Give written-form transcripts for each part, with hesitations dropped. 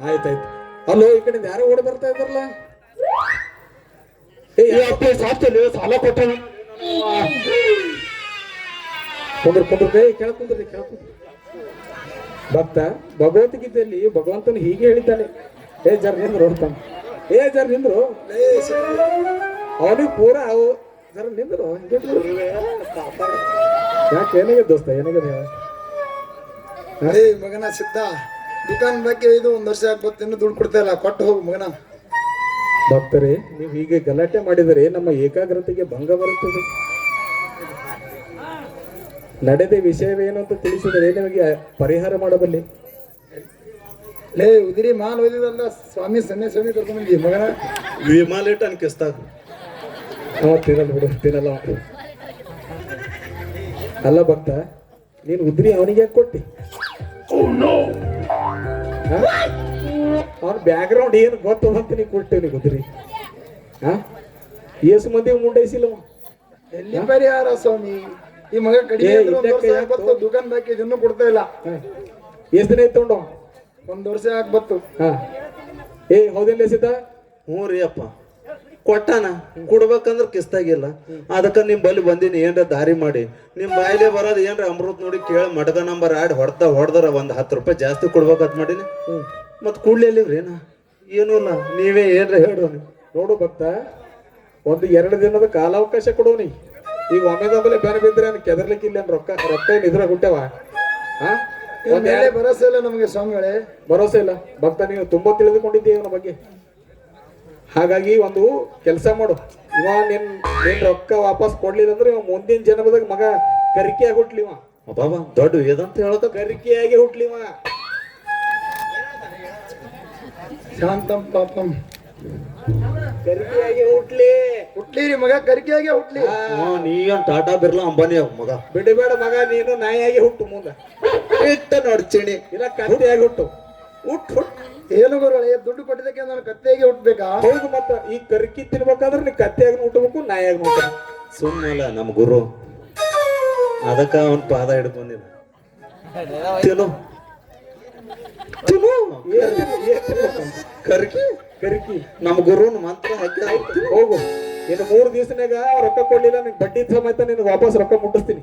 ಆಯ್ತಾಯ್ತು. ಅಲ್ಲೋ ಈ ಕಡೆ ಯಾರೋ ಓಡಿ ಬರ್ತಾ ಇದ್ದಾರಲ್ಲ. ಸಾಲ ಕೊಟ್ಟ ಕುಂದ್ರ ಕೈ ಕೇಳ್ಕೊಂಡ್ರಿ ಭಕ್ತ ಭಗವದ್ಗೀತೆಯಲ್ಲಿ ಭಗವಂತನು ಹೀಗೆ ಹೇಳಿದ್ದಾನೆ. ಜರ್ ನಿಂದ್ರು ಅಂತಾನೆ. ಜರ್ ನಿಂದ್ರು ಅವನಿಗೆ ಪೂರ ಅವು ಜರ ನಿಂದ್ರು. ಯಾಕೆ ಏನಾಗಿದೆ ದೋಸ್ತ, ಏನಾಗಿದೆ? ಮಗನ ಸಿದ್ಧ ದುಕಾನ್ ಬಗ್ಗೆ ಇದು 1 ವರ್ಷ ಆಗ್ಬೋದು, ಇನ್ನು ದುಡ್ಡು ಕೊಡ್ತಾ ಇಲ್ಲ, ಕೊಟ್ಟು ಹೋಗು ಮಗನ. ಭಕ್ತರೇ, ನೀವು ಹೀಗೆ ಗಲಾಟೆ ಮಾಡಿದರೆ ನಮ್ಮ ಏಕಾಗ್ರತೆಗೆ ಭಂಗ ಬರುತ್ತದೆ. ನಡೆದ ವಿಷಯವೇನು ಅಂತ ತಿಳಿಸಿದರೆ ನಿಮಗೆ ಪರಿಹಾರ ಮಾಡಬಲ್ಲೆ. ಲೇ ಉದಿರಿ ಮಾಲ್ ಓದಿದಲ್ಲ ಸ್ವಾಮಿ ಸನ್ಯಾಸ್ವಾಮಿ ಕರ್ಕೊಂಡ್ಬಂದಿ ಮಗನ. ವಿಮಾಲೇಟ್ ಅನ್ಕಿಸ್ತಾಗ ತಿನ್ನಲ್ಲ ಬಿಡು, ತಿನ್ನಲ್ಲ. ಅಲ್ಲ ಭಕ್ತ, ನೀನು ಉದ್ರಿ ಅವನಿಗೆ ಯಾಕೆ ಕೊಟ್ಟಿ? ಅವನ ಬ್ಯಾಕ್ಗ್ರೌಂಡ್ ಏನು ಗೊತ್ತದಂತ ನೀ ಕೊಟ್ಟೇವಿ ಉದ್ರಿ. ಏಸು ಮಂದಿ ಮುಂಡೈಸಿಲ್ಲ ಎಲ್ಲಿ ಪರಿಹಾರ ಸ್ವಾಮಿ? ಈ ಮಗ ಕಡಿಮೆ ದುಕಾನ್ ಬಾಕಿ ಇನ್ನೂ ಕೊಡ್ತಾ ಇಲ್ಲ. ಎಷ್ಟು ದಿನ ಐತೊಂಡು? 1 ವರ್ಷ ಆಗ್ಬತ್ತು. ಹೌದಿಲ್ಲ ಸಿದ್ಧ? ಹ್ಞೂ ರೀ ಅಪ್ಪ, ಕೊಟ್ಟಾನ. ಕೊಡ್ಬೇಕಂದ್ರ ಕಿಸ್ತಾಗಿಲ್ಲ. ಅದಕ್ಕ ನಿಮ್ ಬಲ್ಲಿ ಬಂದಿನಿ, ಏನ್ರ ದಾರಿ ಮಾಡಿ. ನಿಮ್ ಬಾಯಿಲೆ ಬರೋದು ಏನ್ರ ಅಮೃತ್ ನೋಡಿ ಕೇಳಿ ಮಡಗ ನಂಬರ್ ಆಡ್ ಹೊಡೆದ್ರ 10 ರೂಪಾಯಿ ಜಾಸ್ತಿ ಕೊಡ್ಬೇಕಂತ ಮಾಡೀನಿ. ಮತ್ ಕೂಡ್ಲಿವ್ರೇನ ಏನೂ ಇಲ್ಲ, ನೀವೇ ಏನ್ರ ಹೇಳು. ನೋಡು ಭಕ್ತ, 1-2 ದಿನದ ಕಾಲಾವಕಾಶ ಕೊಡೋನಿ. ಈಗ ಒಮ್ಮೆದೊಮ್ಮೆ ಬೆನ ಬಿದ್ರೆ ಕೆದರ್ಲಿಕ್ಕೆ ಇಲ್ಲ. ರೊಕ್ಕ ಏನ್ ಇದ್ರ ಹುಟ್ಟ್ಯಾವ? ಭರೋಸೆ ಇಲ್ಲ ನಮಗೆ ಸ್ವಾಮಿಗಳೇ, ಭರೋಸೆ ಇಲ್ಲ. ಭಕ್ತ, ನೀನು ತುಂಬಾ ತಿಳಿದುಕೊಂಡಿದ್ದೀವಿ ಅವನ ಬಗ್ಗೆ. ಹಾಗಾಗಿ ಒಂದು ಕೆಲಸ ಮಾಡು, ಇವ ನಿನ್ ರೊಕ್ಕ ವಾಪಸ್ ಕೊಡ್ಲಿಲ್ಲ ಅಂದ್ರೆ ಇವ ಮುಂದಿನ ಜನ್ಮದಾಗ ಮಗ ಕರಿಕೆಯಾಗಿ ಹುಟ್ಲಿವ. ಬಾಬಾ ದೊಡ್ಡ ಏದಂತ ಹೇಳಕ ಕರಿಕೆಯಾಗಿ ಹುಟ್ಲಿವ. ಶಾಂತಂ ಪಾಪಂ ಕರಿಕೆಯಾಗಿ ಹುಟ್ಲಿ ರೀ ಮಗ, ಕರಿಕೆಯಾಗಿ ಹುಟ್ಲಿ. ನೀ ಟಾಟಾ ಬಿರ್ಲಾ ಅಂಬಾನಿ ಮಗ. ಬಿಡಬೇಡ ಮಗ, ನೀನು ನಾಯಿಯಾಗಿ ಹುಟ್ಟು ಮುಂದೆ. ಇಟ್ಟ ನೋಡ್ಚಿಣಿ ಇಲ್ಲ ಕತ್ತೆಯಾಗಿ ಹುಟ್ಟು. ಏನು ಗುರುಗಳೇ, ದುಡ್ಡು ಕೊಟ್ಟಿದ್ದಕ್ಕೆ ನಾನು ಕತ್ತೆಯಾಗಿ ಹುಟ್ಟಬೇಕಾ? ಹೌದು, ಮತ್ತ ಈ ಕರ್ಕಿ ತಿನ್ಬೇಕಾದ್ರೆ ನೀ ಕತ್ತೆಯಾಗಿ ಹುಟ್ಟಬೇಕು, ನಾಯಿಯಾಗಿ ಹುಟ್ಟಬೇಕು. ಸುಮ್ಮಲ್ಲ ನಮ್ಮ ಗುರು, ಅದಕ್ಕ ಅವನ್ ಪಾದ ಹಿಡಿದು ಬಂದಿನ. ಕರ್ಕಿ ನಮ್ಮ ಗುರುನ್ ಮಂತ್ರ ಹಾಕಿ ಹೋಗು. ಇನ್ನು 3 ದಿವಸನಾಗ ರೊಕ್ಕ ಕೊಡ್ಲಿಲ್ಲ, ನಿನ್ ಬಡ್ಡಿ ಸಮೇತ ನಿನ್ ವಾಪಸ್ ರೊಕ್ಕ ಮುಟ್ಟಿಸ್ತೀನಿ.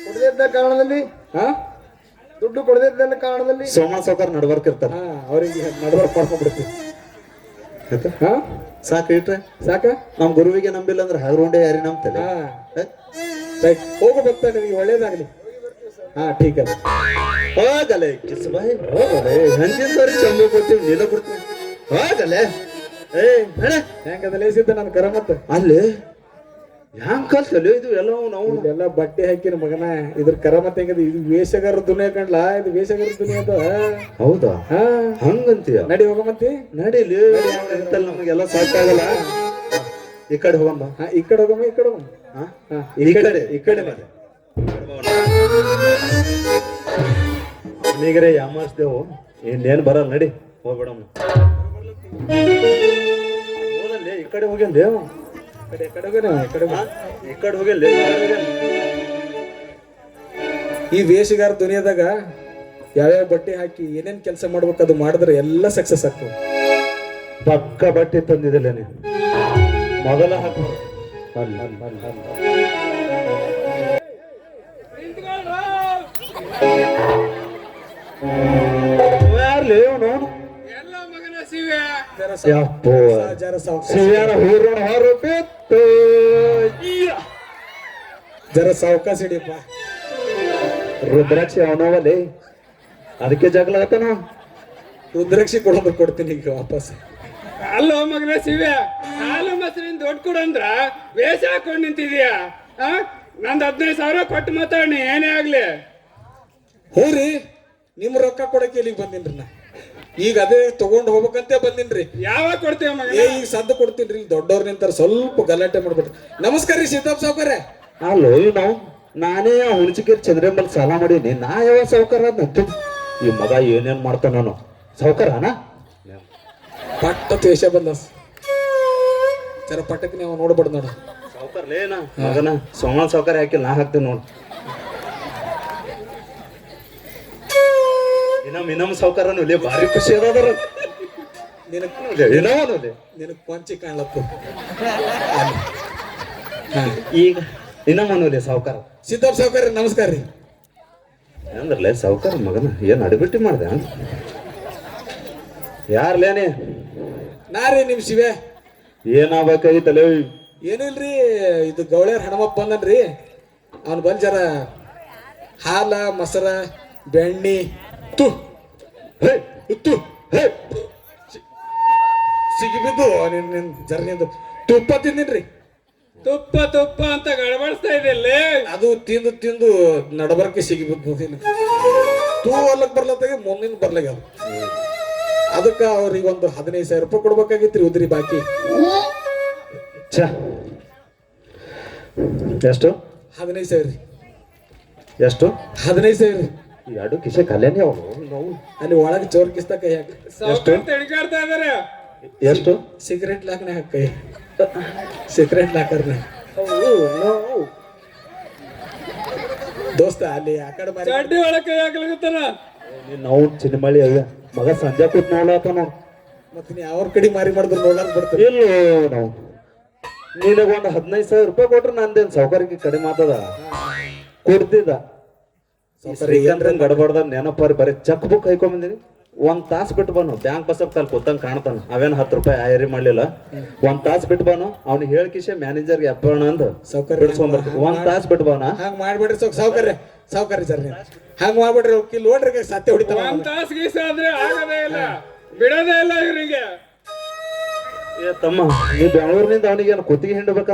ಕೊಡದಿದ್ದ ಕಾರಣದಲ್ಲಿ, ದುಡ್ಡು ಕೊಡದಿದ್ದ ಕಾರಣದಲ್ಲಿ ಸೋಮಣ್ಣ ಸಾವ್ಕಾರ್ ನಡ್ಬರ್ಕ್ ಇರ್ತಾರ, ಅವ್ರಿಗೆ ನಡ್ಬರ್ಕ್ ಮಾಡ್ಕೊಂಡ್ಬಿಡ್ತೀನಿ. ಸಾಕು ಇಟ್ರೆ ಸಾಕ. ನಮ್ ಗುರುವಿಗೆ ನಂಬಿಲ್ಲ ಅಂದ್ರೆ ಹಾಗ್ರೋಂಡೆ ಯಾರಿ ನಂಬ್ತಲ್ಲ. ಹೋಗು ಭಕ್ತ, ನಿಮಗೆ ಒಳ್ಳೇದಾಗ್ಲಿ. ಠೀಕ್ ಅದ. ಹೋಗಲೆ ಕಿಸ್ಬಾಯ್, ಹೋಗಲೆ ಹಂಚಿನ ಚಂಬು ಕೊಡ್ತೀವಿ, ನೀಲ ಕೊಡ್ತೀವಿ. ಹೋಗಲೆ ಹೆಂಗದಲ್ಲೇ ಸಿದ್ಧ ನನ್ನ ಕರಮತ್ತ ಅಲ್ಲಿ ಹ್ಯಾಂಗ್ ಕಲ್ತಲ್ಲ ಇದು ಎಲ್ಲ. ನಾವು ಎಲ್ಲ ಬಟ್ಟೆ ಹಾಕಿನ ಮಗನ, ಇದ್ರ ಕರಮತ್ತ ಹೆಂಗದ? ಇದು ವೇಷಗಾರ ದುನಿಯಾ ಕಂಡ್ಲ, ಇದು ವೇಷಗಾರ ದುನಿಯಾ ಅದ. ಹೌದಾ? ಹಂಗಂತೀಯ? ನಡಿ ಹೋಗಮಂತಿ, ನಡೀಲಿ. ನಮಗೆಲ್ಲ ಸಾಕಾಗಲ್ಲ. ಈ ಕಡೆ ಹೋಗಮ್ಮ. ಈ ಕಡೆ ಹೋಗಮ್ಮ, ಈ ಕಡೆ ಹೋಗಮ್ಮ. ಈ ಕಡೆ ನೀಗರೇ ಯಾಮಾರಿಸ್ದೇವು, ಇನ್ನೇನು ಬರಲ್ಲ. ನಡಿ ಹೋಗ್ಬಿಡಮ್ಮ. ಹೋದಲ್ಲಿ ಈ ಕಡೆ ಹೋಗ್ಯಂದೇ, ಈ ಕಡೆ ಹೋಗ್ಯಲ್ಲ. ಈ ವೇಷಗಾರ ದುನಿಯಾದಾಗ ಯಾವ್ಯಾವ ಬಟ್ಟೆ ಹಾಕಿ ಏನೇನ್ ಕೆಲಸ ಮಾಡ್ಬೇಕು ಅದು ಮಾಡಿದ್ರೆ ಎಲ್ಲ ಸಕ್ಸಸ್ ಆಗ್ತದೆ. ಪಕ್ಕ ಬಟ್ಟೆ ತಂದಿದ್ದಿಲ್ಲ ನೀನು, ಮೊದಲ ಹಾಕು. ಜರ ಸಾವಕಾಶ ಹಿಡಿಯಪ್ಪ. ರುದ್ರಾಕ್ಷಿ ಅವನವಲ್ಲಿ, ಅದಕ್ಕೆ ಜಗಳ ಆತನ. ರುದ್ರಾಕ್ಷಿ ಕೊಡೋದು ಕೊಡ್ತೀನಿ ಈಗ ವಾಪಸ್. ಅಲ್ಲೋ ಮಗನ ಶಿವ್ಯ, ಹಾಲು ಮೊಸರಿನ ದೊಡ್ಡ ಕೊಡಂದ್ರ ವೇಷ ಹಾಕೊಂಡ್ ನಿಂತಿದ್ಯಾ? ನಂದು 15,000 ಕೊಟ್ಟು ಮಾತಾಡಿ ಏನೇ ಆಗ್ಲಿ. ಹೋಗ್ರಿ, ನಿಮ್ ರೊಕ್ಕ ಕೊಡಕ್ಕೆ ಇಲ್ಲಿಗೆ ಬಂದಿನ್ರಿ ನಾ. ಈಗ ಅದೇ ತಗೊಂಡ್ ಹೋಗ್ಬೇಕಂತ ಬಂದಿನ್ರಿ. ಯಾವಾಗ ಕೊಡ್ತೀವ ಮಗ? ಈಗ ಸದ್ದು ಕೊಡ್ತೀನ್ರಿ. ಗಲಾಟೆ ನಿಂತಾರ, ಸ್ವಲ್ಪ ಗಲಾಟೆ ಮಾಡ್ಬಿಟ್ರಿ. ನಮಸ್ಕಾರ ರೀ ಸಿದ್ದಪ್ಪ ಸಾವ್ಕಾರ. ಅಲ್ಲೋ ನಾವು ನಾನೇ ಹುಣಚಿಕೇರಿ ಚಂದ್ರಂಬಲ್ ಸಾಲ ಮಾಡೀನಿ. ನಾ ಯಾವ ಸಾವ್ಕಾರ ಅಂತ ಈ ಮಗ ಏನೇನ್ ಮಾಡ್ತಾನ ನಾನು ಸಾವ್ಕಾರನ? ಪಟ್ಟ ದ್ವೇಷ ಬಂದ ಜರ ಪಟ್ಟಕ್ಕೆ ನೀವು ನೋಡ್ಬಾರ್ದು ನೋಡ. ಸಾವ್ಕಾರ್ಲೇನ ಮಗನ ಸೋಮಣ್ಣ ಸಾವ್ಕಾರ ಹಾಕಿಲ್ಲ, ನಾ ಹಾಕ್ತೀನಿ ನೋಡು. ಇನ್ನೊಮ್ಮೆ ಸಾವ್ಕಾರನು ಇಲ್ಲಿ ಭಾರಿ ಖುಷಿ ಅದಾರ. ನಿನಗ್ ಏನೋನಲ್ಲಿ ನಿನಗ್ ಕೊಂಚಿ ಕಾಣ್ಲತ್ತು. ಈಗ ಇನ್ನೊಮ್ಮನೂಲಿ ಸಾವುಕಾರ ಸಿದ್ದಪ್ಪ ಸಾವ್ಕಾರ ನಮಸ್ಕಾರ ರೀ. ಅಂದ್ರಲ್ಲೇ ಸಾವುಕಾರ ಮಗನ ಏನ್ ಅಡಿಬಿಟ್ಟಿ ಮಾಡ್ದೆ ಯಾರ್ಲೇನೆ ನಾ ರೀ ನಿಮ್ ಶಿವೆ. ಏನಾಗ್ಬೇಕಾಗಿತ್ತಲ್ಲ ಏನಿಲ್ರಿ, ಇದು ಗೌಳ್ಯಾರ ಹಣಮಪ್ಪ ಬಂದನ್ರಿ. ಅವ್ನು ಬಂದ್ ಜರ ಹಾಲ ಮೊಸರ ಬೆಣ್ಣಿ ತು ಹೇ ತು ಹೇ ಸಿಗಿಬಿದ್ದು ನಿನ್ ಜರ ನಿಂದು ತುಪ್ಪ ತಿಂದಿನ್ರಿ. ತುಪ್ಪ ತುಪ್ಪ ಅಂತ ಗಡಬಡಿಸ್ತಾ ಇದೆಯಲ್ಲೇ. ಅದು ತಿಂದು ತಿಂದು ನಡಬರ್ಕೆ ಸಿಗಿಬಿದ್ದು ತೂ ಹೊಲಕ್ ಬರ್ಲತ್ತಾಗ ಮುಂದಿನ ಬರ್ಲಾಗ ಅದು. ಅದಕ್ಕೆ ಅವ್ರಿಗೆ ಒಂದು 15,000 ರೂಪಾಯಿ ಕೊಡ್ಬೇಕಾಗಿತ್ರಿ ಉದ್ರಿ ಬಾಕಿ. ಛ ಎಷ್ಟು 15,000 ರೀ. ಎಷ್ಟು 15,000 ರೀ. ಈ ಎರಡು ಕಿಸೆ ಕಲ್ಯಾಣಿ ಅವನು ನಾವು ಅಲ್ಲಿ ಒಳಗೆ ಚೋರ್ ಕಿಸ್ತ ಕೈ ಹಾಕಿ ಸಾವ್ಕಾರ ತಿಳ್ಕಾಡ್ತಾ ಇದಾರೆ. ಎಷ್ಟು ಸಿಗರೇಟ್ ಲಾಕ್ನೆ ಹಾಕಿ ಕೈ ಸಿಗರೇಟ್ ಲಾಕರ್ನ ದೋಸ್ತ ಅಲ್ಲಿ ಆ ಕಡೆ ಮಾರಿ ಚಡ್ಡಿ ಒಳಗೆ ಕೈ ಹಾಕ್ಲಾಗತ್ತಾನ. ನಾವು ಚಿನ್ನಮಳಿ ಅಯ್ಯ ಮಗ ಸಂಜೆ ಕೂತ್ ನೋಡ್ಲತ್ತ ನಾವು ಮತ್ತೆ ನೀ ಅವ್ರ ಕಡೆ ಮಾರಿ ಮಾಡಿದ್ರು ನೋಡಕ್ ಬರ್ತಾರೆ. ಇಲ್ಲೋ ನಾವು ನಿನಗ ಒಂದು 15,000 ರೂಪಾಯಿ ಕೊಟ್ರೆ ನಂದೇನ್ ಸೌಕರ್ಯಕ್ಕೆ ಕಡಿಮೆ ಆತದ ಕೊಡ್ತಿದ್ದ ಗಡಬಡ್ದ ನೆನಪಾರಿ ಬರೀ ಚೆಕ್ ಬುಕ್ ಹಾಕೊಂಬಂದಿನಿ. 1 ತಾಸು ಬಿಟ್ಟು ಬಾನು ಬ್ಯಾಂಕ್ ಬಸ್ಸಪ್ ಅಲ್ಲಿ ಕೂತಂಗ್ ಕಾಣ್ತಾನ. ಅವೇನ್ 10 ರೂಪಾಯಿ ಆಯರಿ ಮಾಡ್ಲಿಲ್ಲ. 1 ತಾಸು ಬಿಟ್ಟು ಬಾನು ಅವ್ನು ಹೇಳ್ಕಿಶೆ ಮ್ಯಾನೇಜರ್ಗೆ ಅಪ್ಪಣ ಅಂದ್ ಸೌಕರ್ಯ ಬಿಡ್ಸ್ಕೊಂಡ್ಬರ್ತೀವಿ. 1 ತಾಸು ಬಿಟ್ಟು ಬಾನ ಹಂಗ ಮಾಡ್ಬೇಡ್ರಿ ಸಾವ್ಕಾರ್ರಿ ಸರ್ ನೀವು ಹಂಗ ಮಾಡ್ಬಿಡ್ರಿ. ಕಿಲ್ ನೋಡ್ರಿ ಸತ್ಯ ಹೊಡಿತಾವ. ಒಂದ್ ತಾಸು ಗೀಸ ಆದ್ರೆ ಆಗದೇ ಇಲ್ಲ, ಬಿಡೋದೇ ಇಲ್ಲ ಇವರಿಗೆ. ಏ ತಮ್ಮ ಈ ಬೆಂಗಳೂರಿನಿಂದ ಅವನಿಗೆ ಕುತ್ತಿಗೆ ಹಿಂಡಬೇಕ